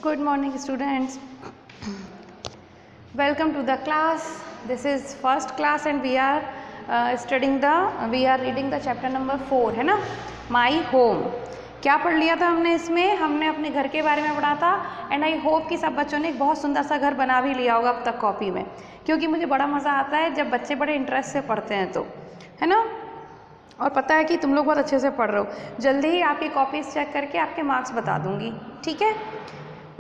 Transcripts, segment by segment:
Good morning students. Welcome to the class. This is first class and we are reading the chapter number 4 है ना, My Home. क्या पढ़ लिया था हमने इसमें? हमने अपने घर के बारे में पढ़ा था एंड आई होप कि सब बच्चों ने एक बहुत सुंदर सा घर बना भी लिया होगा अब तक कॉपी में, क्योंकि मुझे बड़ा मज़ा आता है जब बच्चे बड़े इंटरेस्ट से पढ़ते हैं तो, है ना। और पता है कि तुम लोग बहुत अच्छे से पढ़ रहे हो। जल्दी ही आपकी कॉपीज चेक करके आपके मार्क्स बता दूंगी, ठीक है।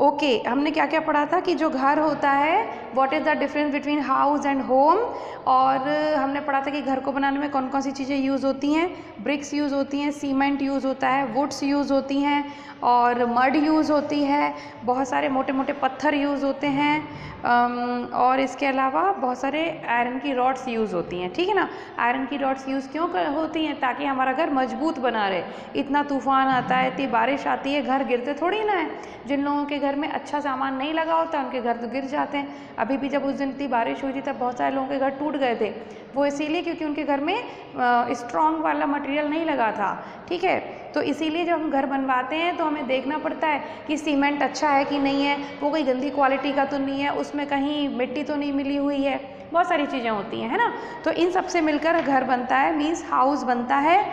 ओके, हमने क्या क्या पढ़ा था कि जो घर होता है what is the difference between house and home, और हमने पढ़ा था कि घर को बनाने में कौन कौन सी चीज़ें यूज़ होती हैं। ब्रिक्स यूज़ होती हैं, सीमेंट यूज़ होता है, वुड्स यूज़ होती हैं और मड यूज़ होती है, बहुत सारे मोटे मोटे पत्थर यूज़ होते हैं और इसके अलावा बहुत सारे आयरन की रॉड्स यूज़ होती हैं, ठीक है ना। आयरन की रॉड्स यूज़ क्यों होती हैं? ताकि हमारा घर मजबूत बना रहे। इतना तूफ़ान आता है, इतनी बारिश आती है, घर गिरते थोड़ी ना है। जिन लोगों के घर में अच्छा सामान नहीं लगा होता उनके घर तो गिर जाते हैं। अभी भी जब उस दिन इतनी बारिश हुई थी तब बहुत सारे लोगों के घर टूट गए थे, वो इसीलिए क्योंकि उनके घर में स्ट्रॉन्ग वाला मटेरियल नहीं लगा था, ठीक है। तो इसीलिए जब हम घर बनवाते हैं तो हमें देखना पड़ता है कि सीमेंट अच्छा है कि नहीं है, वो कोई गंदी क्वालिटी का तो नहीं है, उसमें कहीं मिट्टी तो नहीं मिली हुई है, बहुत सारी चीज़ें होती हैं, है ना। तो इन सब से मिलकर घर बनता है, मीन्स हाउस बनता है।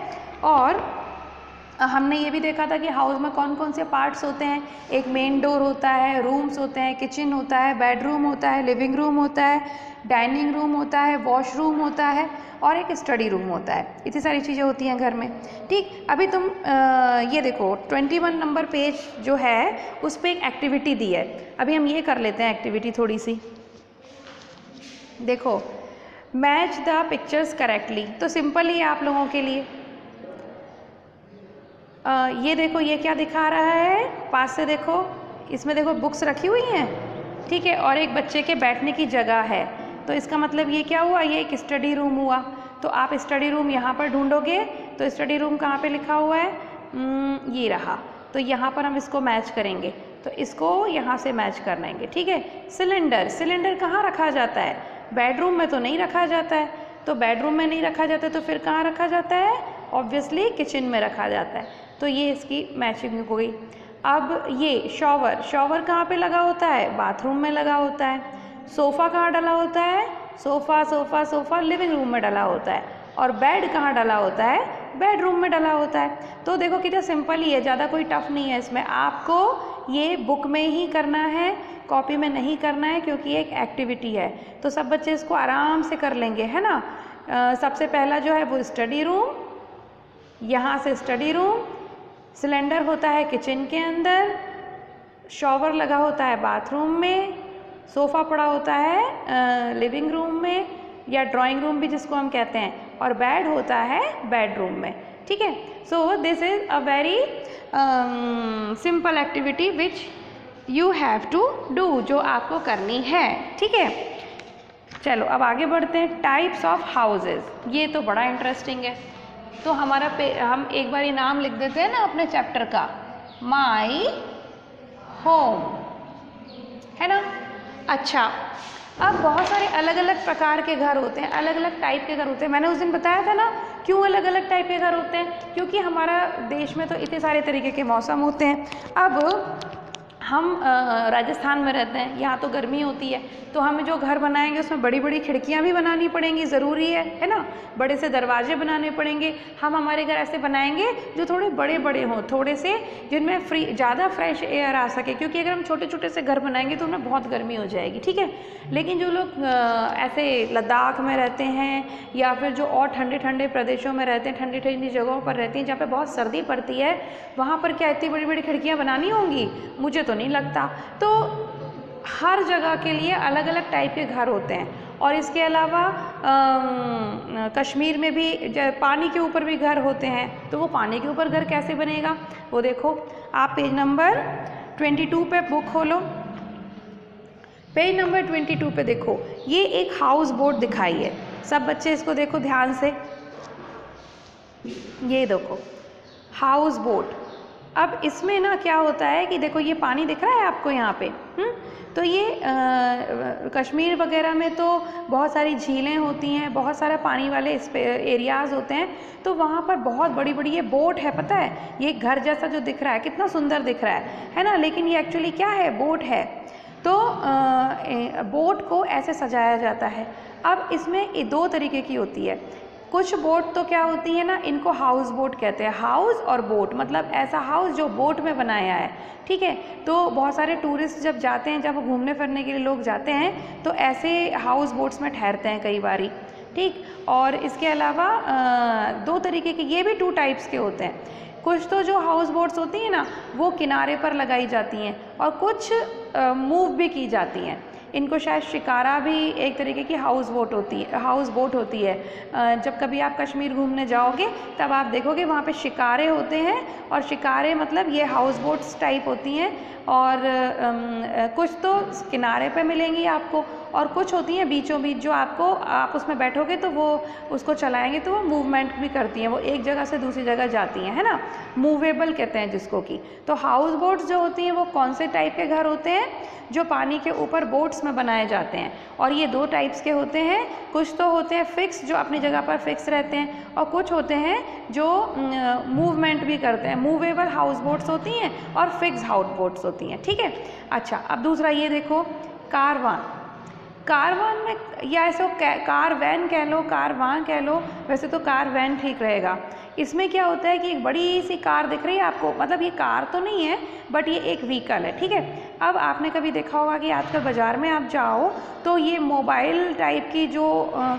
और हमने ये भी देखा था कि हाउस में कौन कौन से पार्ट्स होते हैं। एक मेन डोर होता है, रूम्स होते हैं, किचन होता है, बेडरूम होता है, लिविंग रूम होता है, डाइनिंग रूम होता है, वॉशरूम होता है और एक स्टडी रूम होता है। इतनी सारी चीज़ें होती हैं घर में, ठीक। अभी तुम ये देखो 21 नंबर पेज जो है उस पर एक एक्टिविटी दी है। अभी हम ये कर लेते हैं एक्टिविटी थोड़ी सी। देखो, मैच द पिक्चर्स करेक्टली, तो सिंपल ही है आप लोगों के लिए। ये देखो, ये क्या दिखा रहा है, पास से देखो, इसमें देखो बुक्स रखी हुई हैं, ठीक है, और एक बच्चे के बैठने की जगह है। तो इसका मतलब ये क्या हुआ, ये एक स्टडी रूम हुआ। तो आप स्टडी रूम यहाँ पर ढूंढोगे तो स्टडी रूम कहाँ पे लिखा हुआ है, ये रहा। तो यहाँ पर हम इसको मैच करेंगे, तो इसको यहाँ से मैच कर लेंगे, ठीक है। सिलेंडर, सिलेंडर कहाँ रखा जाता है? बेडरूम में तो नहीं रखा जाता है, तो बेडरूम में नहीं रखा जाता तो फिर कहाँ रखा जाता है? ऑब्वियसली किचन में रखा जाता है। तो ये इसकी मैचिंग हो गई। अब ये शॉवर, शॉवर कहाँ पे लगा होता है? बाथरूम में लगा होता है। सोफ़ा कहाँ डला होता है? Sofa sofa sofa living room में डला होता है। और बेड कहाँ डला होता है? बेडरूम में डला होता है। तो देखो कितना सिंपल ही है, ज़्यादा कोई टफ नहीं है इसमें। आपको ये बुक में ही करना है, कॉपी में नहीं करना है, क्योंकि एक एक्टिविटी है। तो सब बच्चे इसको आराम से कर लेंगे, है ना। सबसे पहला जो है वो स्टडी रूम, यहाँ से स्टडी रूम, सिलेंडर होता है किचन के अंदर, शॉवर लगा होता है बाथरूम में, सोफ़ा पड़ा होता है लिविंग रूम में या ड्राइंग रूम भी जिसको हम कहते हैं, और बेड होता है बेडरूम में, ठीक है। So this is a very simple activity which you have to do, जो आपको करनी है, ठीक है। चलो अब आगे बढ़ते हैं। टाइप्स ऑफ हाउसेस, ये तो बड़ा इंटरेस्टिंग है। तो हमारा हम एक बार ये नाम लिख देते हैं ना अपने चैप्टर का, माई होम, है ना। अच्छा, अब बहुत सारे अलग अलग प्रकार के घर होते हैं, अलग अलग टाइप के घर होते हैं। मैंने उस दिन बताया था ना क्यों अलग अलग टाइप के घर होते हैं, क्योंकि हमारा देश में तो इतने सारे तरीके के मौसम होते हैं। अब हम राजस्थान में रहते हैं, यहाँ तो गर्मी होती है, तो हमें जो घर बनाएंगे उसमें बड़ी बड़ी खिड़कियाँ भी बनानी पड़ेंगी, ज़रूरी है ना। बड़े से दरवाजे बनाने पड़ेंगे। हम हमारे घर ऐसे बनाएंगे जो थोड़े बड़े बड़े हों, थोड़े से जिनमें ज़्यादा फ्रेश एयर आ सके, क्योंकि अगर हम छोटे छोटे से घर बनाएंगे तो उनमें बहुत गर्मी हो जाएगी, ठीक है। लेकिन जो लोग ऐसे लद्दाख में रहते हैं या फिर जो और ठंडे ठंडे प्रदेशों में रहते हैं, ठंडी ठंडी जगहों पर रहते हैं जहाँ पे बहुत सर्दी पड़ती है, वहाँ पर क्या इतनी बड़ी बड़ी खिड़कियाँ बनानी होंगी? मुझे तो नहीं लगता। तो हर जगह के लिए अलग अलग टाइप के घर होते हैं। और इसके अलावा कश्मीर में भी पानी के ऊपर भी घर होते हैं, तो वो पानी के ऊपर घर कैसे बनेगा वो देखो। आप पेज नंबर 22 पे बुक खोलो, पेज नंबर 22 पे देखो, ये एक हाउस बोट दिखाई है। सब बच्चे इसको देखो ध्यान से, ये देखो हाउस बोट, अब इसमें ना क्या होता है कि देखो ये पानी दिख रहा है आपको यहाँ पे, तो ये कश्मीर वगैरह में तो बहुत सारी झीलें होती हैं, बहुत सारा पानी वाले एरियाज़ होते हैं, तो वहाँ पर बहुत बड़ी बड़ी ये बोट है, पता है, ये घर जैसा जो दिख रहा है कितना सुंदर दिख रहा है ना, लेकिन ये एक्चुअली क्या है, बोट है। तो बोट को ऐसे सजाया जाता है। अब इसमें दो तरीके की होती है। कुछ बोट तो क्या होती है ना, इनको हाउस बोट कहते हैं। हाउस और बोट मतलब ऐसा हाउस जो बोट में बनाया है, ठीक है। तो बहुत सारे टूरिस्ट जब जाते हैं, जब घूमने फिरने के लिए लोग जाते हैं, तो ऐसे हाउस बोट्स में ठहरते हैं कई बारी, ठीक। और इसके अलावा दो तरीके के, ये भी 2 टाइप्स के होते हैं। कुछ तो जो हाउस बोट्स होती हैं ना, वो किनारे पर लगाई जाती हैं, और कुछ मूव भी की जाती हैं। इनको शायद शिकारा भी एक तरीके की हाउस बोट होती है। जब कभी आप कश्मीर घूमने जाओगे तब आप देखोगे वहाँ पे शिकारे होते हैं, और शिकारे मतलब ये हाउस बोट्स टाइप होती हैं, और कुछ तो किनारे पे मिलेंगी आपको, और कुछ होती हैं बीचों बीच, जो आप उसमें बैठोगे तो वो उसको चलाएंगे तो वो मूवमेंट भी करती हैं, वो एक जगह से दूसरी जगह जाती हैं, है ना, मूवेबल कहते हैं जिसको कि। तो हाउस बोट्स जो होती हैं वो कौन से टाइप के घर होते हैं, जो पानी के ऊपर बोट्स में बनाए जाते हैं, और ये 2 टाइप्स के होते हैं। कुछ तो होते हैं फिक्स, जो अपनी जगह पर फिक्स रहते हैं, और कुछ होते हैं जो मूवमेंट भी करते हैं। मूवेबल हाउस बोट्स होती हैं और फिक्स हाउस बोट्स होती हैं, ठीक है। अच्छा, अब दूसरा ये देखो, कारवान में, या ऐसे कार वैन कह लो, कारवां कह लो, वैसे तो कार वैन ठीक रहेगा। इसमें क्या होता है कि एक बड़ी सी कार दिख रही है आपको, मतलब ये कार तो नहीं है बट ये एक व्हीकल है, ठीक है। अब आपने कभी देखा होगा कि आजकल बाज़ार में आप जाओ तो ये मोबाइल टाइप की जो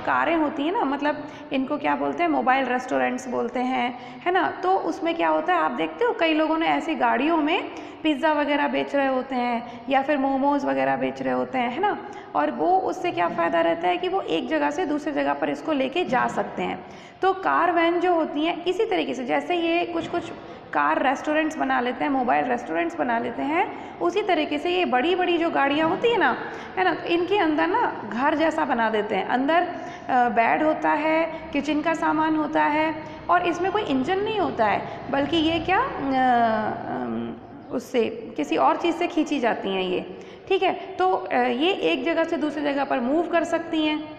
कारें होती हैं ना, मतलब इनको क्या बोलते हैं, मोबाइल रेस्टोरेंट्स बोलते हैं, है ना। तो उसमें क्या होता है, आप देखते हो कई लोगों ने ऐसी गाड़ियों में पिज़्ज़ा वगैरह बेच रहे होते हैं, या फिर मोमोज़ वगैरह बेच रहे होते हैं, है ना। और वो उससे क्या फ़ायदा रहता है कि वो एक जगह से दूसरी जगह पर इसको लेके जा सकते हैं। तो कार वैन जो होती हैं इसी तरीके से, जैसे ये कुछ कार रेस्टोरेंट्स बना लेते हैं, मोबाइल रेस्टोरेंट्स बना लेते हैं, उसी तरीके से ये बड़ी बड़ी जो गाड़ियाँ होती हैं ना, है ना, तो इनके अंदर ना घर जैसा बना देते हैं। अंदर बेड होता है, किचन का सामान होता है, और इसमें कोई इंजन नहीं होता है, बल्कि ये क्या उससे किसी और चीज़ से खींची जाती हैं ये, ठीक है। तो ये एक जगह से दूसरी जगह पर मूव कर सकती हैं।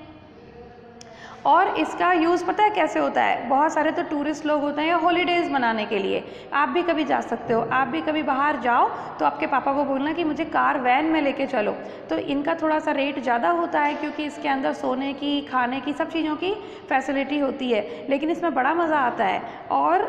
और इसका यूज़ पता है कैसे होता है, बहुत सारे तो टूरिस्ट लोग होते हैं या हॉलीडेज़ मनाने के लिए, आप भी कभी जा सकते हो। आप भी कभी बाहर जाओ तो आपके पापा को बोलना कि मुझे कार वैन में लेके चलो। तो इनका थोड़ा सा रेट ज़्यादा होता है, क्योंकि इसके अंदर सोने की, खाने की, सब चीज़ों की फैसिलिटी होती है, लेकिन इसमें बड़ा मज़ा आता है। और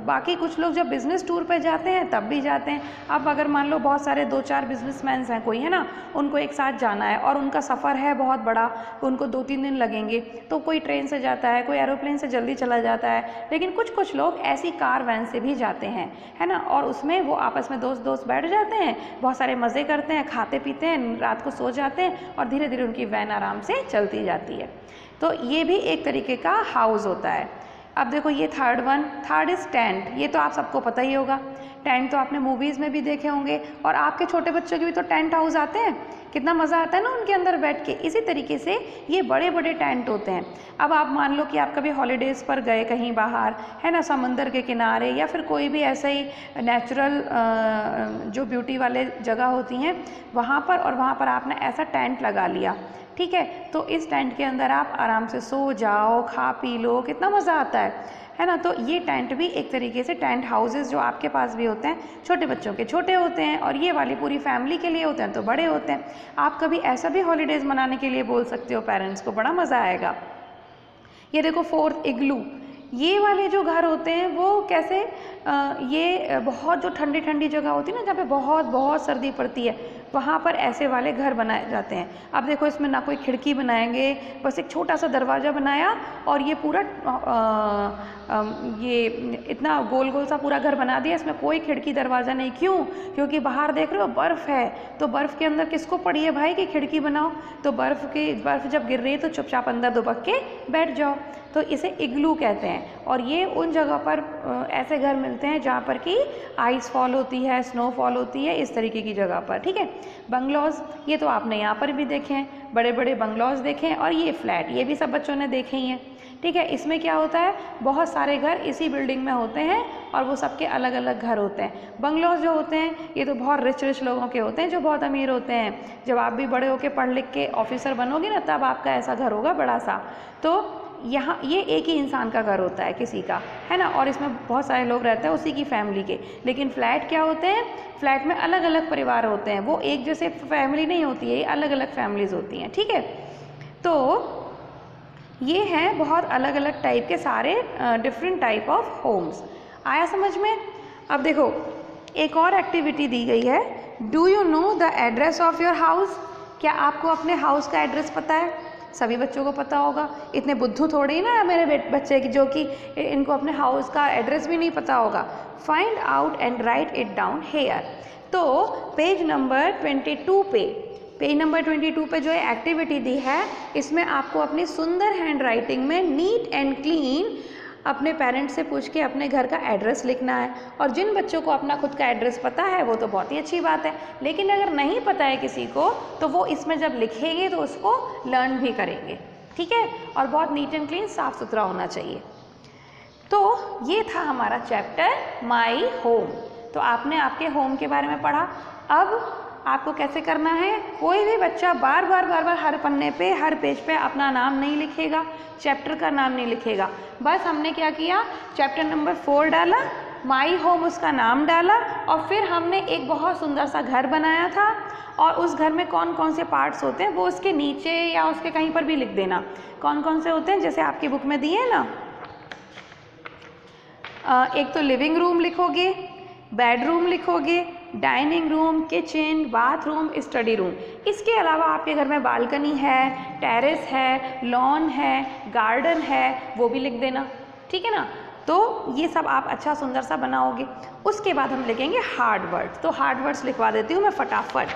बाकी कुछ लोग जब बिज़नेस टूर पर जाते हैं तब भी जाते हैं। अब अगर मान लो बहुत सारे 2-4 बिजनेसमैन हैं कोई, है ना, उनको एक साथ जाना है और उनका सफ़र है बहुत बड़ा, उनको 2-3 दिन लगेंगे, तो कोई ट्रेन से जाता है, कोई एरोप्लेन से जल्दी चला जाता है, लेकिन कुछ लोग ऐसी कार वैन से भी जाते हैं, है ना। और उसमें वो आपस में दोस्त बैठ जाते हैं, बहुत सारे मज़े करते हैं, खाते पीते हैं, रात को सो जाते हैं, और धीरे धीरे उनकी वैन आराम से चलती जाती है। तो ये भी एक तरीके का हाउस होता है। अब देखो ये थर्ड इज़ टेंट। ये तो आप सबको पता ही होगा, टेंट तो आपने मूवीज़ में भी देखे होंगे, और आपके छोटे बच्चों के भी तो टेंट हाउस आते हैं, कितना मज़ा आता है ना उनके अंदर बैठ के। इसी तरीके से ये बड़े बड़े टेंट होते हैं। अब आप मान लो कि आप कभी हॉलीडेज़ पर गए कहीं बाहर, है ना, समंदर के किनारे, या फिर कोई भी ऐसे ही नेचुरल जो ब्यूटी वाले जगह होती हैं वहाँ पर, और वहाँ पर आपने ऐसा टेंट लगा लिया, ठीक है। तो इस टेंट के अंदर आप आराम से सो जाओ, खा पी लो, कितना मज़ा आता है ना। तो ये टेंट भी एक तरीके से, टेंट हाउसेस जो आपके पास भी होते हैं, छोटे बच्चों के छोटे होते हैं, और ये वाली पूरी फैमिली के लिए होते हैं तो बड़े होते हैं। आप कभी ऐसा भी हॉलीडेज़ मनाने के लिए बोल सकते हो पेरेंट्स को, बड़ा मज़ा आएगा। ये देखो 4th इग्लू। ये वाले जो घर होते हैं वो कैसे, ये बहुत जो ठंडी ठंडी जगह होती है ना, जहाँ पे बहुत सर्दी पड़ती है, वहाँ पर ऐसे वाले घर बनाए जाते हैं। अब देखो इसमें ना कोई खिड़की बनाएंगे, बस एक छोटा सा दरवाज़ा बनाया, और ये पूरा ये इतना गोल गोल सा पूरा घर बना दिया, इसमें कोई खिड़की दरवाज़ा नहीं। क्यों? क्योंकि बाहर देख रहे हो बर्फ़ है, तो बर्फ़ के अंदर किसको पड़ी है भाई कि खिड़की बनाओ। तो बर्फ़ जब गिर रही है तो चुपचाप अंदर दुबक के बैठ जाओ। तो इसे इग्लू कहते हैं। और ये उन जगह पर ऐसे घर मिलते हैं जहाँ पर कि आइस फॉल होती है, स्नोफॉल होती है, इस तरीके की जगह पर, ठीक है। बंगलोज़, ये तो आपने यहाँ पर भी देखे हैं, बड़े बड़े बंगलोज़ देखे हैं। और ये फ्लैट, ये भी सब बच्चों ने देखे ही हैं। ठीक है। इसमें क्या होता है, बहुत सारे घर इसी बिल्डिंग में होते हैं और वो सबके अलग अलग घर होते हैं। बंगलोज जो होते हैं ये तो बहुत रिच लोगों के होते हैं, जो बहुत अमीर होते हैं। जब आप भी बड़े होके पढ़ लिख के ऑफिसर बनोगे ना, तब आपका ऐसा घर होगा बड़ा सा। तो यहाँ ये एक ही इंसान का घर होता है किसी का, है ना, और इसमें बहुत सारे लोग रहते हैं उसी की फैमिली के। लेकिन फ्लैट क्या होते हैं, फ्लैट में अलग अलग परिवार होते हैं, वो एक जैसे फैमिली नहीं होती है, अलग अलग फैमिलीज होती हैं। ठीक है, तो ये हैं बहुत अलग अलग टाइप के सारे डिफरेंट टाइप ऑफ होम्स। आया समझ में? अब देखो एक और एक्टिविटी दी गई है, do you know the address of your house. क्या आपको अपने हाउस का एड्रेस पता है? सभी बच्चों को पता होगा, इतने बुद्धू थोड़े ही ना मेरे बच्चे की जो कि इनको अपने हाउस का एड्रेस भी नहीं पता होगा। Find out and right it down here. तो पेज नंबर 22 पे जो एक्टिविटी दी है, इसमें आपको अपनी सुंदर हैंड राइटिंग में नीट एंड क्लीन अपने पेरेंट्स से पूछ के अपने घर का एड्रेस लिखना है। और जिन बच्चों को अपना खुद का एड्रेस पता है वो तो बहुत ही अच्छी बात है, लेकिन अगर नहीं पता है किसी को तो वो इसमें जब लिखेंगे तो उसको लर्न भी करेंगे। ठीक है, और बहुत नीट एंड क्लीन साफ़ सुथरा होना चाहिए। तो ये था हमारा चैप्टर माई होम। तो आपने आपके होम के बारे में पढ़ा। अब आपको कैसे करना है, कोई भी बच्चा बार बार हर पन्ने पे हर पेज पे अपना नाम नहीं लिखेगा, चैप्टर का नाम नहीं लिखेगा। बस हमने क्या किया, चैप्टर नंबर 4 डाला, माई होम उसका नाम डाला, और फिर हमने एक बहुत सुंदर सा घर बनाया था, और उस घर में कौन कौन से पार्ट्स होते हैं वो उसके नीचे या उसके कहीं पर भी लिख देना, कौन कौन से होते हैं, जैसे आपकी बुक में दिए है ना। एक तो लिविंग रूम लिखोगे, बेडरूम लिखोगे, dining room, kitchen, bathroom, study room. इसके अलावा आपके घर में बालकनी है, टेरेस है, लॉन है, गार्डन है, वो भी लिख देना। ठीक है ना। तो ये सब आप अच्छा सुंदर सा बनाओगे। उसके बाद हम लिखेंगे हार्ड वर्ड्स। तो हार्ड वर्ड्स लिखवा देती हूँ मैं फटाफट,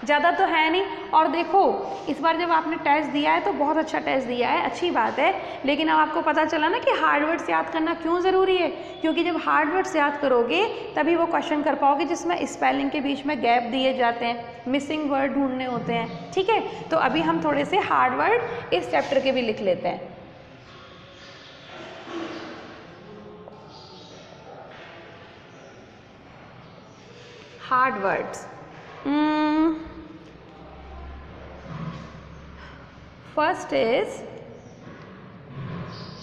ज़्यादा तो है नहीं। और देखो इस बार जब आपने टेस्ट दिया है तो बहुत अच्छा टेस्ट दिया है, अच्छी बात है। लेकिन अब आपको पता चला ना कि हार्ड वर्ड्स याद करना क्यों ज़रूरी है, क्योंकि जब हार्ड वर्ड्स याद करोगे तभी वो क्वेश्चन कर पाओगे जिसमें स्पेलिंग के बीच में गैप दिए जाते हैं, मिसिंग वर्ड ढूंढने होते हैं। ठीक है, तो अभी हम थोड़े से हार्ड वर्ड इस चैप्टर के भी लिख लेते हैं। Hard words, first is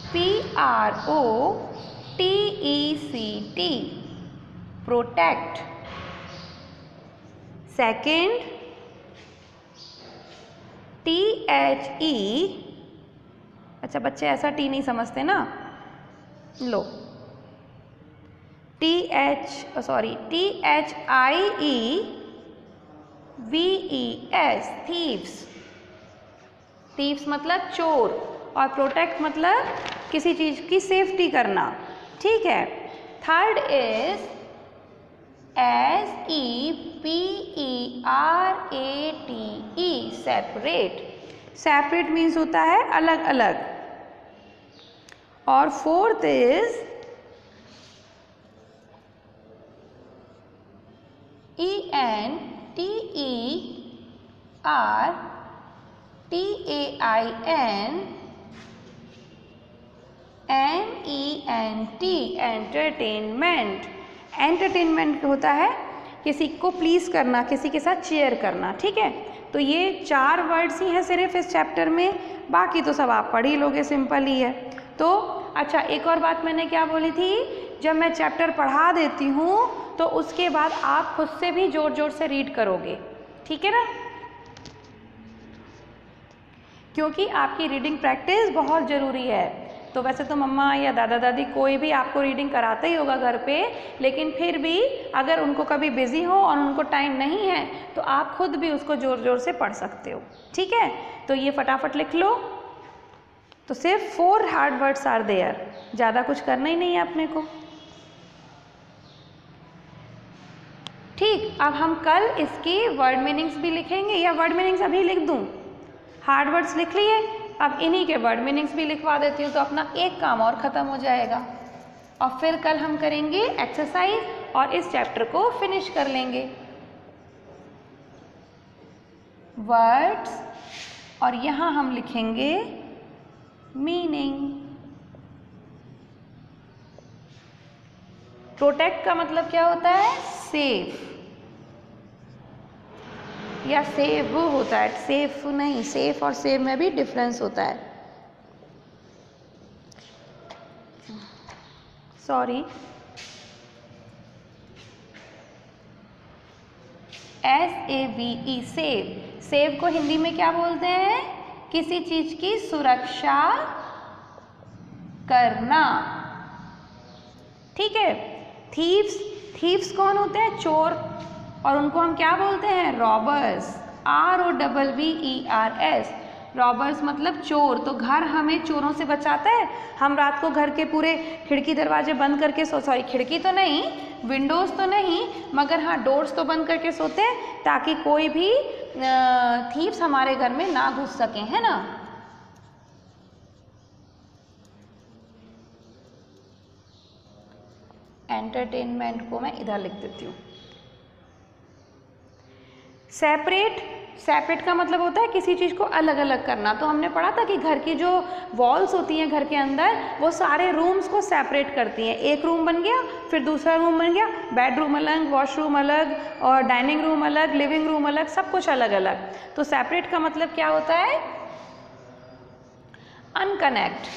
PROTECT, protect. Second, THE, अच्छा बच्चे ऐसा टी नहीं समझते ना, लो THIEVES, thieves। थीव्स मतलब चोर, और प्रोटेक्ट मतलब किसी चीज़ की सेफ्टी करना। ठीक है। Third is SEPERATE, separate. Separate means होता है अलग अलग। और fourth is ENTERTAINMENT, entertainment. Entertainment होता है किसी को प्लीज़ करना, किसी के साथ चेयर करना। ठीक है, तो ये 4 वर्ड्स ही हैं सिर्फ इस चैप्टर में, बाकी तो सब आप पढ़ ही लोगे, सिंपल ही है। तो अच्छा एक और बात मैंने क्या बोली थी, जब मैं चैप्टर पढ़ा देती हूँ तो उसके बाद आप खुद से भी जोर जोर से रीड करोगे। ठीक है ना, क्योंकि आपकी रीडिंग प्रैक्टिस बहुत ज़रूरी है। तो वैसे तो मम्मा या दादा दादी कोई भी आपको रीडिंग कराता ही होगा घर पे, लेकिन फिर भी अगर उनको कभी बिज़ी हो और उनको टाइम नहीं है तो आप खुद भी उसको ज़ोर ज़ोर से पढ़ सकते हो। ठीक है, तो ये फटाफट लिख लो। तो सिर्फ 4 हार्ड वर्ड्स आर देयर, ज़्यादा कुछ करना ही नहीं है अपने को। ठीक, अब हम कल इसकी वर्ड मीनिंग्स भी लिखेंगे, या वर्ड मीनिंग्स अभी लिख दूँ? हार्ड वर्ड्स लिख लिए, अब इन्हीं के वर्ड मीनिंग्स भी लिखवा देती हूँ, तो अपना एक काम और ख़त्म हो जाएगा। और फिर कल हम करेंगे एक्सरसाइज और इस चैप्टर को फिनिश कर लेंगे। वर्ड्स, और यहाँ हम लिखेंगे मीनिंग। प्रोटेक्ट का मतलब क्या होता है? सेव या सेव होता है, सेफ नहीं, सेफ और सेव में भी डिफरेंस होता है। Sorry, SAVE, save. सेव को हिंदी में क्या बोलते हैं? किसी चीज की सुरक्षा करना, ठीक है। थीव्स, थीव्स कौन होते हैं? चोर, और उनको हम क्या बोलते हैं? Robbers, ROBBERS। रॉबर्स मतलब चोर। तो घर हमें चोरों से बचाता है। हम रात को घर के पूरे खिड़की दरवाजे बंद करके सॉरी खिड़की तो नहीं, विंडोज़ तो नहीं, मगर हाँ डोर्स तो बंद करके सोते हैं ताकि कोई भी थीव्स हमारे घर में ना घुस सकें, है ना। एंटरटेनमेंट को मैं इधर लिख देती हूँ। सेपरेट, सेपरेट का मतलब होता है किसी चीज़ को अलग अलग करना। तो हमने पढ़ा था कि घर की जो वॉल्स होती हैं घर के अंदर, वो सारे रूम्स को सेपरेट करती हैं। एक रूम बन गया, फिर दूसरा रूम बन गया, बेडरूम अलग, वॉशरूम अलग, और डाइनिंग रूम अलग, लिविंग रूम अलग, सब कुछ अलग अलग। तो सेपरेट का मतलब क्या होता है? अनकनेक्ट।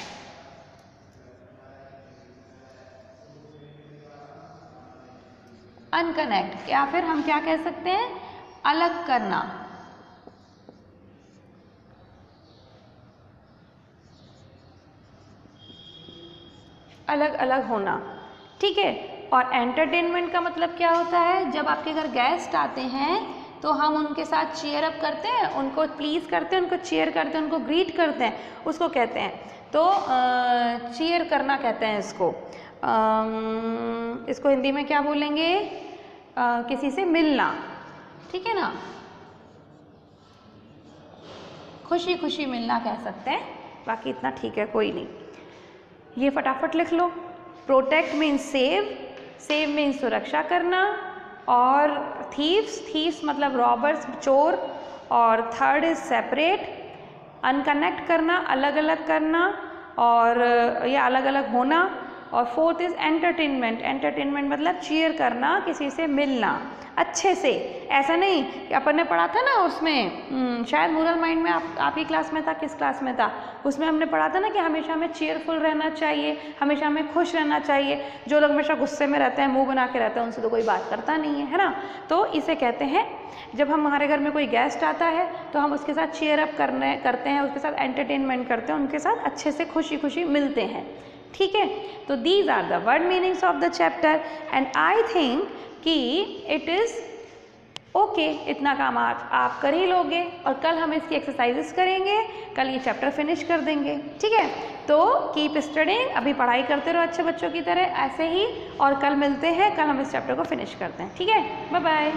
अनकनेक्ट, या फिर हम क्या कह सकते हैं? अलग करना। अलग अलग होना, ठीक है। और एंटरटेनमेंट का मतलब क्या होता है? जब आपके घर गेस्ट आते हैं तो हम उनके साथ चीयर अप करते हैं, उनको प्लीज़ करते हैं, उनको चीयर करते हैं, उनको ग्रीट करते हैं, उसको कहते हैं। तो चीयर करना कहते हैं इसको। इसको हिंदी में क्या बोलेंगे? किसी से मिलना, ठीक है ना। खुशी खुशी मिलना कह सकते हैं, बाकी इतना ठीक है, कोई नहीं। ये फटाफट लिख लो। Protect means save, save means सुरक्षा करना, और थीव्स, थीव्स मतलब रॉबर्स, चोर, और थर्ड इज सेपरेट, अनकनेक्ट करना, अलग अलग करना, और या अलग अलग होना, और फोर्थ इज एंटरटेनमेंट, एंटरटेनमेंट मतलब चीयर करना, किसी से मिलना अच्छे से। ऐसा नहीं कि अपन ने पढ़ा था ना उसमें, शायद मोरल माइंड में आप ही क्लास में था, किस क्लास में था, उसमें हमने पढ़ा था ना कि हमेशा हमें चीयरफुल रहना चाहिए, हमेशा हमें खुश रहना चाहिए। जो लोग हमेशा गुस्से में रहते हैं, मुंह बना के रहते हैं, उनसे तो कोई बात करता नहीं है ना। तो इसे कहते हैं, जब हमारे घर में कोई गेस्ट आता है तो हम उसके साथ चीयर अप करते हैं, उसके साथ एंटरटेनमेंट करते हैं, उनके साथ अच्छे से खुशी खुशी मिलते हैं, ठीक है। तो these are the word meanings of the chapter, and I think कि इट इज़ ओके, इतना काम आज आप कर ही लोगे, और कल हम इसकी एक्सरसाइजेस करेंगे, कल ये चैप्टर फिनिश कर देंगे, ठीक है। तो कीप स्टडिंग, अभी पढ़ाई करते रहो अच्छे बच्चों की तरह ऐसे ही, और कल मिलते हैं, कल हम इस चैप्टर को फिनिश करते हैं, ठीक है। Bye bye.